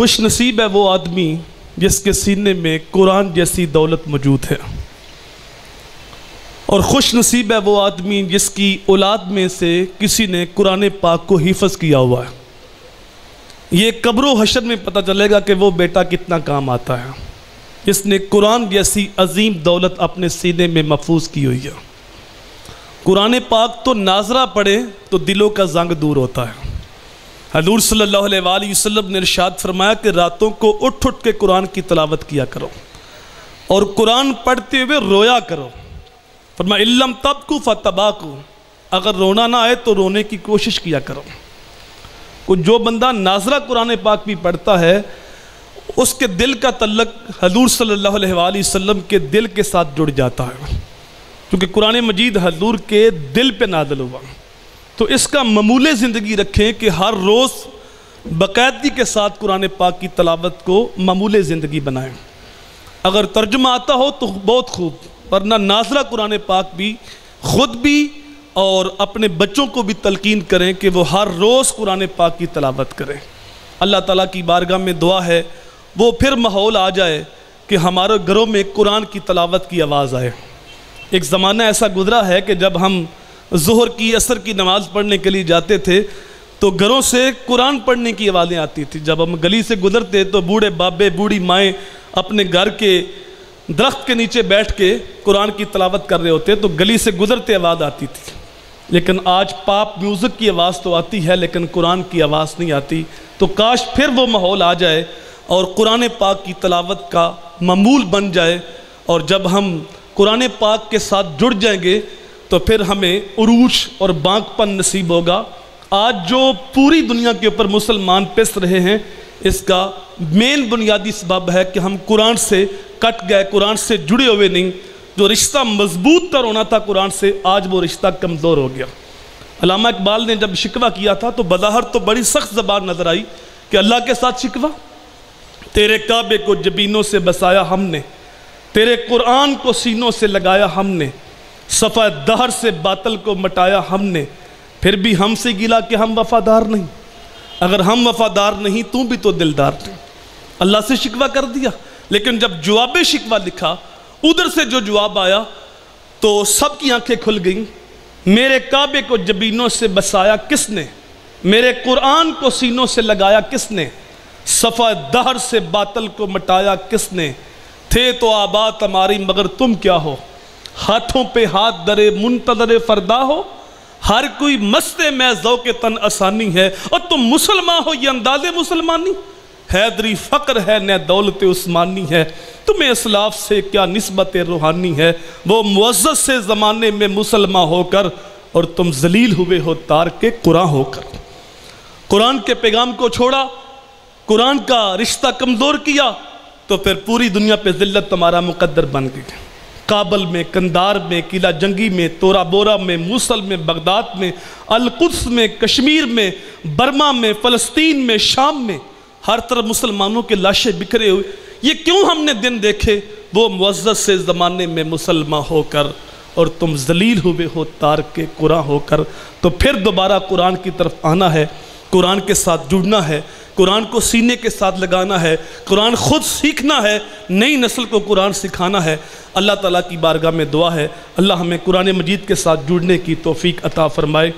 خوش نصیب ہے وہ آدمی جس کے سینے میں قرآن جیسی دولت موجود ہے، اور خوش نصیب ہے وہ آدمی جس کی اولاد میں سے کسی نے قرآن پاک کو حفظ کیا ہوا ہے۔ یہ قبر و حشر میں پتہ چلے گا کہ وہ بیٹا کتنا کام آتا ہے جس نے قرآن جیسی عظیم دولت اپنے سینے میں محفوظ کی ہوئی ہے۔ قرآن پاک تو ناظرہ پڑھے تو دلوں کا زنگ دور ہوتا ہے۔ حضور صلی اللہ علیہ وآلہ وسلم نے ارشاد فرمایا کہ راتوں کو اٹھ اٹھ کے قرآن کی تلاوت کیا کرو اور قرآن پڑھتے ہوئے رویا کرو۔ فرمایا اِلَّمْ تَبْكُوا فَتَبَاكُوا، اگر رونا نہ آئے تو رونے کی کوشش کیا کرو۔ جو بندہ ناظرہ قرآن پاک بھی پڑھتا ہے اس کے دل کا تعلق حضور صلی اللہ علیہ وآلہ وسلم کے دل کے ساتھ جڑ جاتا ہے، کیونکہ قرآن مجید حضور کے دل پہ نازل ہوا۔ تو اس کا معمول زندگی رکھیں کہ ہر روز باقاعدگی کے ساتھ قرآن پاک کی تلاوت کو معمول زندگی بنائیں۔ اگر ترجمہ آتا ہو تو بہت خوب، ورنہ ناظرہ قرآن پاک بھی خود بھی اور اپنے بچوں کو بھی تلقین کریں کہ وہ ہر روز قرآن پاک کی تلاوت کریں۔ اللہ تعالیٰ کی بارگاہ میں دعا ہے وہ پھر ماحول آ جائے کہ ہمارے گھروں میں قرآن کی تلاوت کی آواز آئے۔ ایک زمانہ ایسا گزرا ہے کہ جب ہم ظہر کی عصر کی نماز پڑھنے کے لیے جاتے تھے تو گھروں سے قرآن پڑھنے کی آوازیں آتی تھی۔ جب ہم گلی سے گزرتے تو بوڑھے بابے بوڑھی مائیں اپنے گھر کے درخت کے نیچے بیٹھ کے قرآن کی تلاوت کر رہے ہوتے تو گلی سے گزرتے آواز آتی تھی۔ لیکن آج پاپ میوزک کی آواز تو آتی ہے لیکن قرآن کی آواز نہیں آتی۔ تو کاش پھر وہ ماحول آ جائے اور قرآن پاک کی تلاوت کا معمول بن جائے، اور جب ہم قرآن پاک کے ساتھ جڑ جائیں گے تو پھر ہمیں عروج اور بانک پن نصیب ہوگا۔ آج جو پوری دنیا کے اوپر مسلمان پس رہے ہیں اس کا مین بنیادی سبب ہے کہ ہم قرآن سے کٹ گئے، قرآن سے جڑے ہوئے نہیں۔ جو رشتہ مضبوط تر ہونا تھا قرآن سے، آج وہ رشتہ کمزور ہو گیا۔ علامہ اقبال نے جب شکوہ کیا تھا تو بظاہر تو بڑی سخت زبان نظر آئی کہ اللہ کے ساتھ شکوہ، تیرے کعبے کو جبینوں سے بسایا ہم نے، تیرے قرآن کو سینوں سے لگایا ہم نے، صفحہ دہر سے باطل کو مٹایا ہم نے، پھر بھی ہم سے گلا کہ ہم وفادار نہیں۔ اگر ہم وفادار نہیں تو بھی تو دلدار نہیں۔ اللہ سے شکوہ کر دیا، لیکن جب جواب شکوہ لکھا ادھر سے جو جواب آیا تو سب کی آنکھیں کھل گئیں۔ میرے کعبے کو جبینوں سے بسایا کس نے، میرے قرآن کو سینوں سے لگایا کس نے، صفحہ دہر سے باطل کو مٹایا کس نے، تھے تو آباد ہماری مگر تم کیا ہو، ہاتھوں پہ ہاتھ درے منتظر فردا ہو، ہر کوئی مست میں ذوق تن آسانی ہے، اور تم مسلمان ہو یہ انداز مسلمانی، حیدری فقر ہے نہ دولت عثمانی ہے، تمہیں اسلاف سے کیا نسبت روحانی ہے، وہ معزز سے زمانے میں مسلمان ہو کر اور تم ذلیل ہوئے ہو تار کے قرآن ہو کر۔ قرآن کے پیغام کو چھوڑا، قرآن کا رشتہ کمزور کیا تو پھر پوری دنیا پہ ذلت تمہارا مقدر بن گئی۔ کابل میں، کندار میں، قلعہ جنگی میں، تورا بورا میں، موصل میں، بغداد میں، القدس میں، کشمیر میں، برما میں، فلسطین میں، شام میں، ہر طرف مسلمانوں کے لاشیں بکھرے ہوئے۔ یہ کیوں ہم نے دن دیکھے؟ وہ معزز سے زمانے میں مسلمان ہو کر اور تم ذلیل ہوئے ہو تار کے قرآن ہو کر۔ تو پھر دوبارہ قرآن کی طرف آنا ہے، قرآن کے ساتھ جڑنا ہے، قرآن کو سینے کے ساتھ لگانا ہے، قرآن خود سیکھنا ہے، نئی نسل کو قرآن سکھانا ہے۔ اللہ تعالیٰ کی بارگاہ میں دعا ہے اللہ ہمیں قرآن مجید کے ساتھ جڑنے کی توفیق عطا فرمائے۔